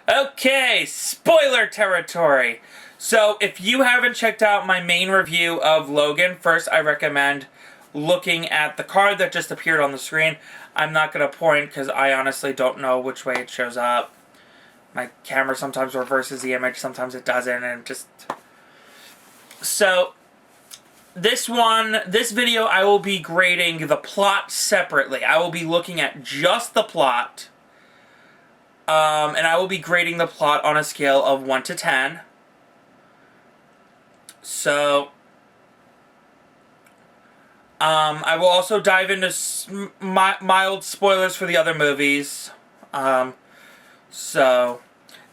Okay, spoiler territory. So, if you haven't checked out my main review of Logan, first I recommend looking at the card that just appeared on the screen. I'm not going to point because I honestly don't know which way it shows up. My camera sometimes reverses the image, sometimes it doesn't, and just... So, this video, I will be grading the plot separately. I will be looking at just the plot. And I will be grading the plot on a scale of 1 to 10. So, I will also dive into mild spoilers for the other movies. So,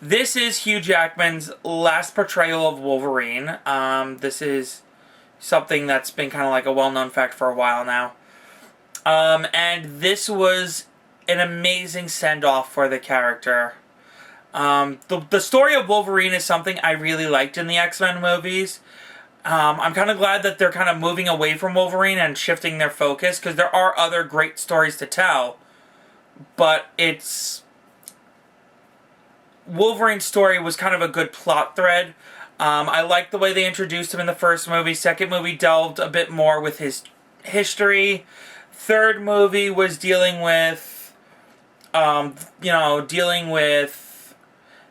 this is Hugh Jackman's last portrayal of Wolverine. This is something that's been kind of like a well-known fact for a while now. And this was an amazing send-off for the character. The story of Wolverine is something I really liked in the X-Men movies. I'm kind of glad that they're kind of moving away from Wolverine and shifting their focus, because there are other great stories to tell, but Wolverine's story was kind of a good plot thread. I liked the way they introduced him in the first movie. Second movie delved a bit more with his history. Third movie was dealing with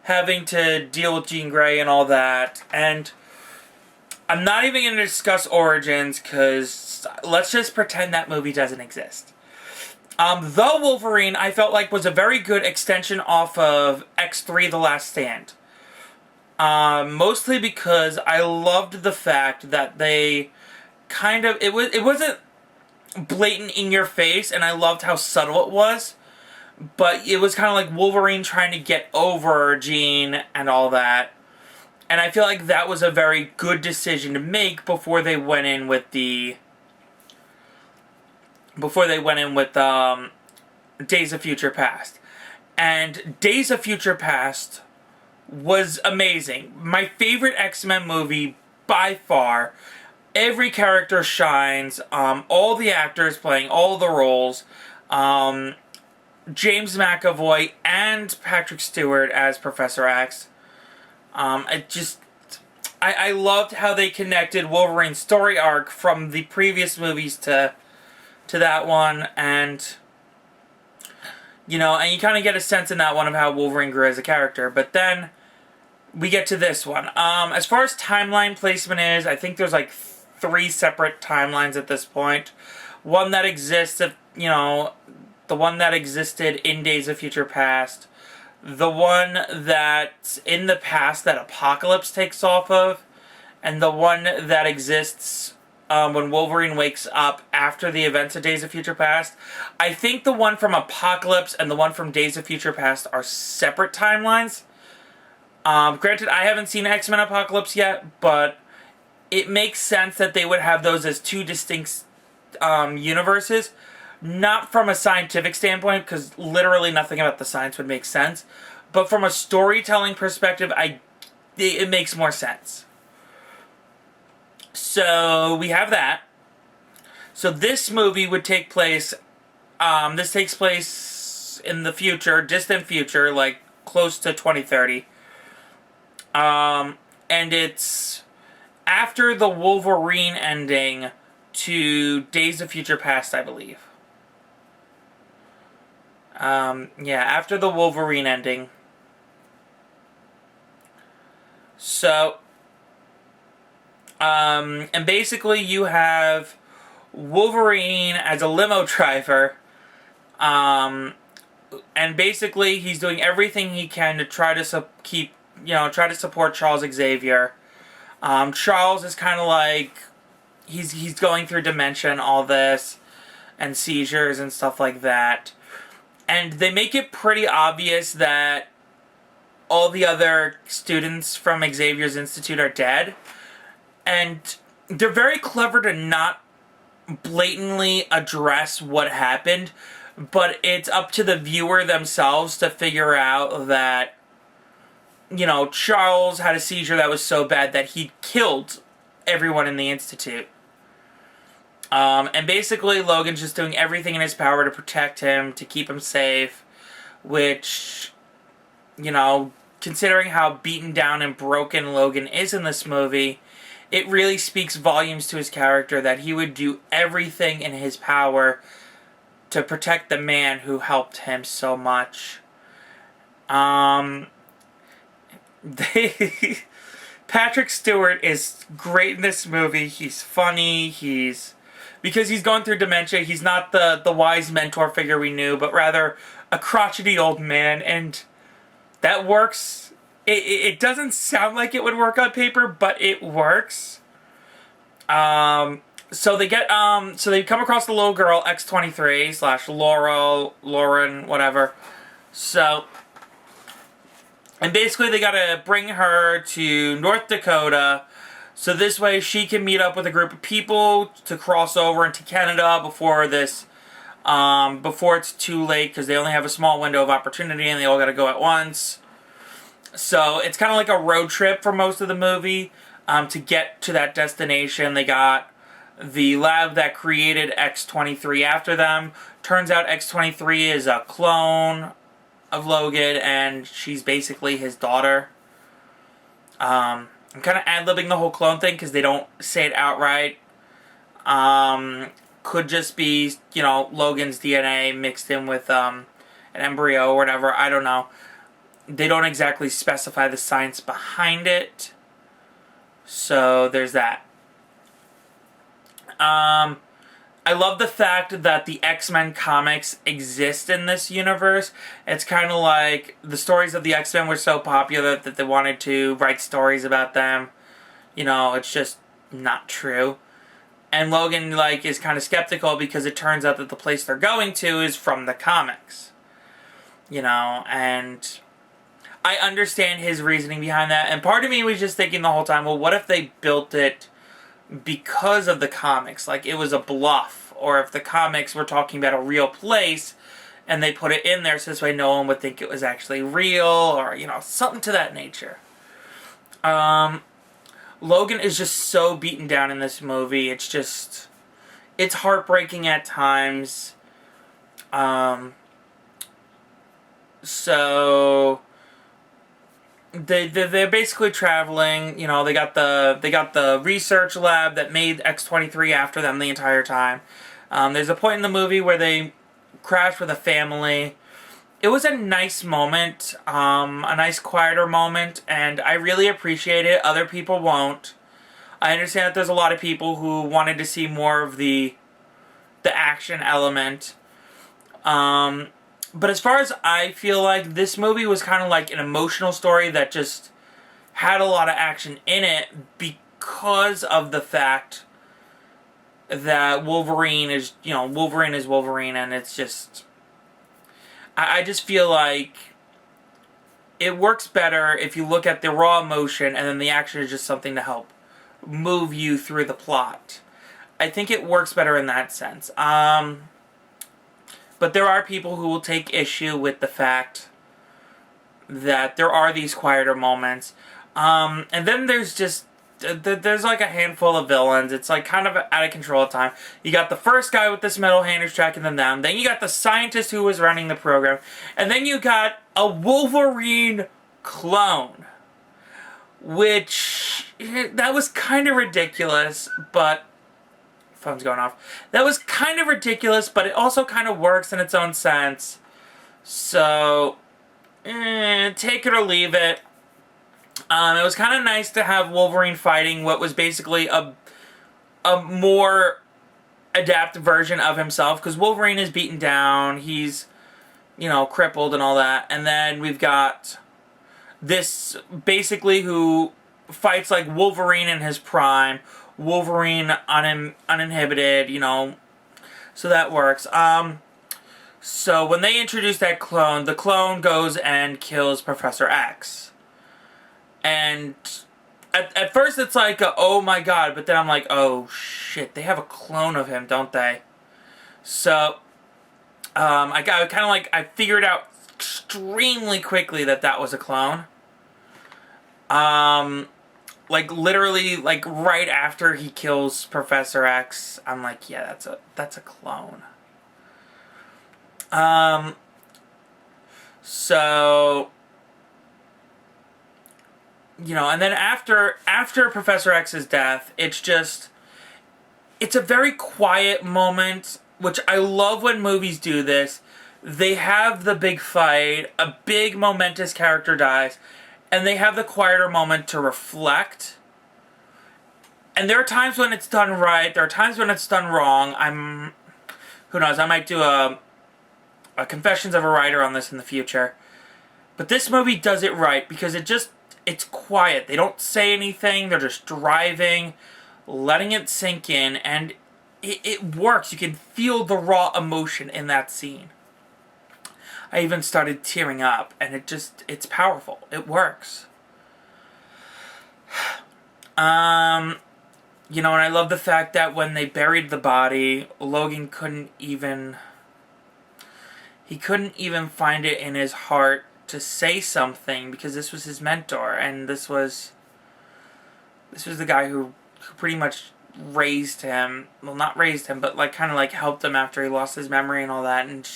having to deal with Jean Grey and all that. And I'm not even going to discuss Origins, because let's just pretend that movie doesn't exist. The Wolverine, I felt like, was a very good extension off of X3 The Last Stand. Mostly because I loved the fact that they kind of... It wasn't blatant in your face, and I loved how subtle it was. But it was kind of like Wolverine trying to get over Jean and all that. And I feel like that was a very good decision to make before they went in with Days of Future Past. And Days of Future Past was amazing. My favorite X-Men movie by far. Every character shines. All the actors playing all the roles. James McAvoy and Patrick Stewart as Professor X. I loved how they connected Wolverine's story arc from the previous movies to that one, and you kind of get a sense in that one of how Wolverine grew as a character. But then we get to this one. As far as timeline placement is, I think there's like 3 separate timelines at this point. One that exists, the one that existed in Days of Future Past, the one that's in the past that Apocalypse takes off of, and the one that exists when Wolverine wakes up after the events of Days of Future Past. I think the one from Apocalypse and the one from Days of Future Past are separate timelines. Granted, I haven't seen X-Men Apocalypse yet, but it makes sense that they would have those as 2 distinct universes. Not from a scientific standpoint, because literally nothing about the science would make sense. But from a storytelling perspective, it makes more sense. So, we have that. So, this movie would take place... this takes place in the future, distant future, like close to 2030. And it's after the Wolverine ending to Days of Future Past, I believe. After the Wolverine ending. So, and basically you have Wolverine as a limo driver, and basically he's doing everything he can to try to support Charles Xavier. Charles is kind of like, he's going through dementia and all this, and seizures and stuff like that. And they make it pretty obvious that all the other students from Xavier's Institute are dead. And they're very clever to not blatantly address what happened, but it's up to the viewer themselves to figure out that, Charles had a seizure that was so bad that he killed everyone in the Institute. And basically, Logan's just doing everything in his power to protect him, to keep him safe, which, considering how beaten down and broken Logan is in this movie, it really speaks volumes to his character that he would do everything in his power to protect the man who helped him so much. Patrick Stewart is great in this movie. He's funny. Because he's going through dementia, he's not the wise mentor figure we knew, but rather a crotchety old man, and that works. It doesn't sound like it would work on paper, but it works. So they come across the little girl, X-23 / Lauren, whatever. So, and basically they gotta bring her to North Dakota, so this way she can meet up with a group of people to cross over into Canada before it's too late, because they only have a small window of opportunity and they all gotta go at once. So it's kind of like a road trip for most of the movie. To get to that destination, they got the lab that created X-23 after them. Turns out X-23 is a clone of Logan, and she's basically his daughter. I'm kind of ad-libbing the whole clone thing because they don't say it outright. Could just be, Logan's DNA mixed in with an embryo or whatever. I don't know. They don't exactly specify the science behind it. So there's that. I love the fact that the X-Men comics exist in this universe. It's kind of like the stories of the X-Men were so popular that they wanted to write stories about them. It's just not true. And Logan, is kind of skeptical because it turns out that the place they're going to is from the comics. And I understand his reasoning behind that. And part of me was just thinking the whole time, well, what if they built it because of the comics? Like, it was a bluff. Or if the comics were talking about a real place and they put it in there so this way no one would think it was actually real, or, something to that nature. Logan is just so beaten down in this movie. It's heartbreaking at times. So they're basically traveling. They got the research lab that made X-23 after them the entire time. There's a point in the movie where they crash with a family. It was a nice moment, a nice quieter moment, and I really appreciate it. Other people won't. I understand that there's a lot of people who wanted to see more of the action element. But as far as I feel like, this movie was kind of like an emotional story that just had a lot of action in it because of the fact that Wolverine is Wolverine, and it's just... I just feel like it works better if you look at the raw emotion and then the action is just something to help move you through the plot. I think it works better in that sense. But there are people who will take issue with the fact that there are these quieter moments. And then there's like a handful of villains. It's like kind of out of control at the time. You got the first guy with this metal hand who's tracking them down. Then you got the scientist who was running the program. And then you got a Wolverine clone. Which, that was kind of ridiculous, but... Phone's going off. That was kind of ridiculous, but it also kind of works in its own sense. So, take it or leave it. It was kind of nice to have Wolverine fighting what was basically a more adapted version of himself, because Wolverine is beaten down, he's, crippled and all that, and then we've got this basically who fights like Wolverine in his prime, Wolverine uninhibited, so that works. So when they introduce that clone, the clone goes and kills Professor X. And at first it's like, oh my god, but then I'm like, oh shit, they have a clone of him, don't they? So, I figured out extremely quickly that was a clone. Literally, right after he kills Professor X, I'm like, yeah, that's a clone. So you know, and then after Professor X's death, it's a very quiet moment, which I love when movies do this. They have the big fight, a big momentous character dies, and they have the quieter moment to reflect. And there are times when it's done right, there are times when it's done wrong. Who knows, I might do a Confessions of a Writer on this in the future. But this movie does it right, because it's quiet. They don't say anything, they're just driving, letting it sink in, and it works. You can feel the raw emotion in that scene. I even started tearing up, and it's powerful. It works. You know, and I love the fact that when they buried the body, Logan couldn't even find it in his heart to say something, because this was his mentor, and this was the guy who pretty much raised him. Well, not raised him, but like kind of like helped him after he lost his memory and all that, and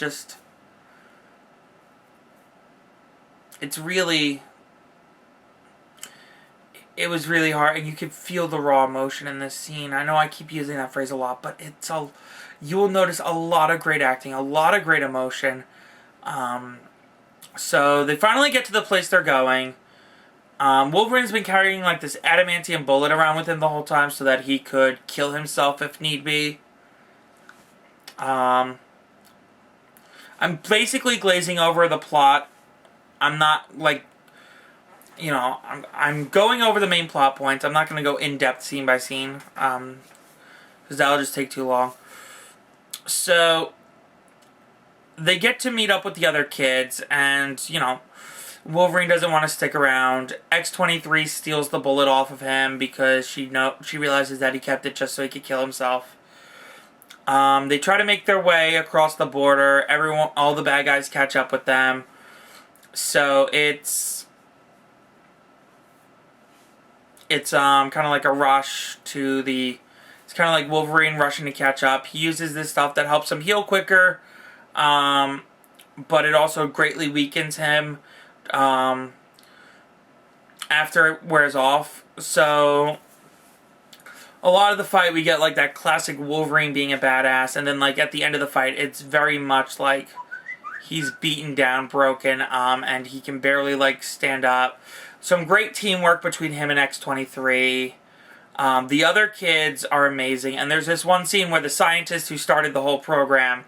it was really hard, and you could feel the raw emotion in this scene. I know I keep using that phrase a lot, but you will notice a lot of great acting, a lot of great emotion. So they finally get to the place they're going. Wolverine's been carrying like this adamantium bullet around with him the whole time so that he could kill himself if need be. I'm basically glazing over the plot. I'm not like, you know, I'm going over the main plot points. I'm not going to go in-depth scene by scene, because that'll just take too long. So they get to meet up with the other kids, and, you know, Wolverine doesn't want to stick around. X-23 steals the bullet off of him because she realizes that he kept it just so he could kill himself. They try to make their way across the border. All the bad guys catch up with them. So it's kind of like a rush to it's kind of like Wolverine rushing to catch up. He uses this stuff that helps him heal quicker, but it also greatly weakens him after it wears off. So a lot of the fight, we get like that classic Wolverine being a badass, and then like at the end of the fight, it's very much like he's beaten down, broken, and he can barely like stand up. Some great teamwork between him and X-23. The other kids are amazing, and there's this one scene where the scientist who started the whole program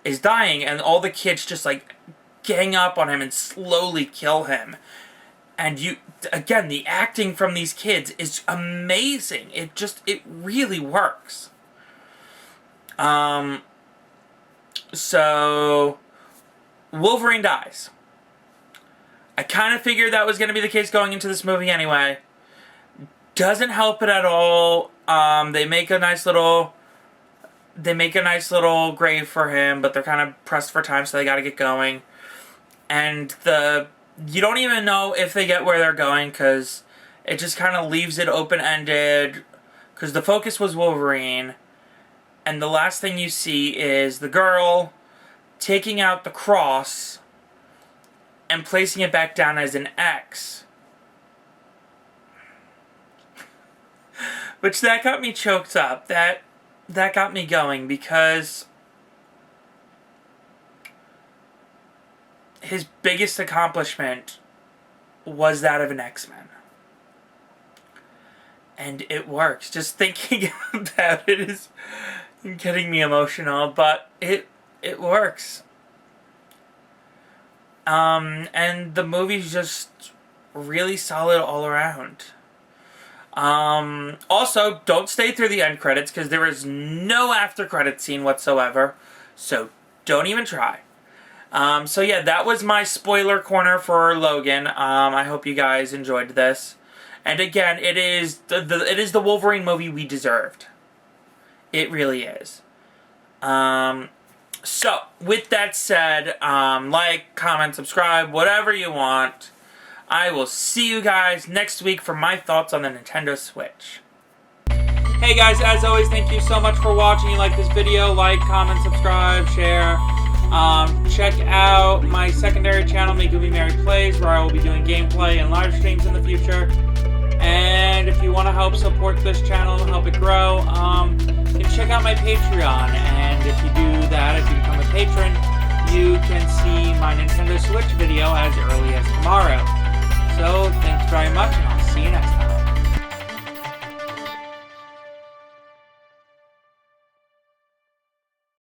is dying, and all the kids just like gang up on him and slowly kill him. And again, the acting from these kids is amazing. It really works. So Wolverine dies. I kind of figured that was going to be the case going into this movie anyway. Doesn't help it at all. They make a nice little grave for him, but they're kind of pressed for time, so they got to get going. And you don't even know if they get where they're going, because it just kind of leaves it open-ended, because the focus was Wolverine, and the last thing you see is the girl taking out the cross and placing it back down as an X. Which, that got me choked up. That got me going, because his biggest accomplishment was that of an X-Men. And it works. Just thinking about it is getting me emotional, but it works. And the movie's just really solid all around. Also, don't stay through the end credits, because there is no after credit scene whatsoever, so don't even try. So yeah, that was my spoiler corner for Logan. I hope you guys enjoyed this. And again, it is the Wolverine movie we deserved. It really is. So, with that said, like, comment, subscribe, whatever you want. I will see you guys next week for my thoughts on the Nintendo Switch. Hey guys, as always, thank you so much for watching. You like this video, like, comment, subscribe, share, Check out my secondary channel, Megumi Mary Plays, where I will be doing gameplay and live streams in the future. And if you want to help support this channel and help it grow, you can check out my Patreon. And if you do that, if you become a patron, you can see my Nintendo Switch video as early as tomorrow. So, thanks very much, and I'll see you next time.